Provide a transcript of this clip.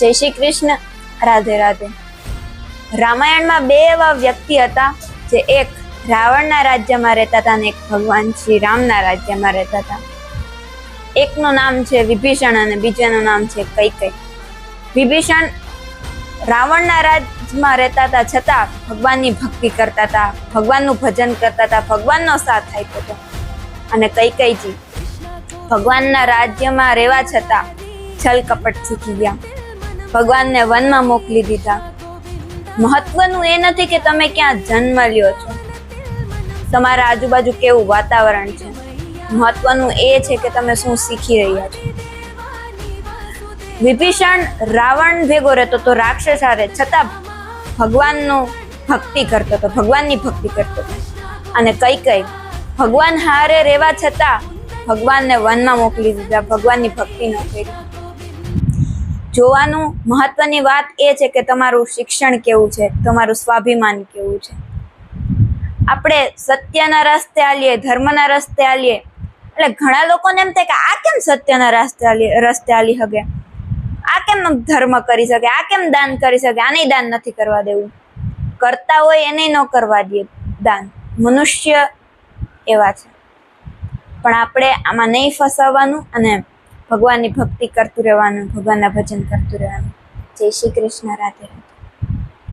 જય શ્રી કૃષ્ણ, રાધે રાધે। રામાયણમાં બે એવા વ્યક્તિ હતા જે એક રાવણના રાજ્યમાં રહેતા હતા અને એક ભગવાન શ્રી રામના રાજ્યમાં રહેતા હતા। એકનું નામ છે વિભીષણ અને બીજાનું નામ છે કૈકેયી। વિભીષણ રાવણના રાજ્યમાં રહેતા હતા છતાં ભગવાનની ભક્તિ કરતા હતા, ભગવાનનું ભજન કરતા હતા, ભગવાનનો સાથ આપ્યો હતો। અને કૈકેયીજી ભગવાનના રાજ્યમાં રહેવા છતાં છલ કપટ શીખી ગયા, ભગવાનને વનમાં મોકલી દીધા। મહત્વનું એ નથી કે તમે ક્યાં જન્મ લ્યો છો, તમારા આજુબાજુ કેવું વાતાવરણ છે, મહત્વનું એ છે કે તમે શું શીખી રહ્યા છો। વિભીષણ રાવણ ભેગો રહેતો તો રાક્ષસ હારે, છતાં ભગવાનનું ભક્તિ કરતો હતો, ભગવાનની ભક્તિ કરતો હતો। અને કૈકેયી ભગવાન હારે રહેવા છતાં ભગવાનને વનમાં મોકલી દીધા, ભગવાનની ભક્તિ ન કરી। જોવાનું મહત્વની વાત એ છે કે તમારું શિક્ષણ કેવું છે, તમારું સ્વાભિમાન કેવું છે। આપણે સત્યના રસ્તે આલીએ, ધર્મના રસ્તે આલીએ, એટલે ઘણા લોકોને એમ થાય કે આ કેમ સત્યના રસ્તે આલી શકે, આ કેમ ધર્મ કરી શકે, આ કેમ દાન કરી શકે, આને દાન નથી કરવા દેવું, કરતા હોય એને ન કરવા દે દાન, મનુષ્ય એવા છે। પણ આપણે આમાં નહીં ફસાવાનું અને ભગવાનની ભક્તિ કરતું રહેવાનું, ભગવાનના ભજન કરતું રહેવાનું। જય શ્રી કૃષ્ણ, રાધે રાધે।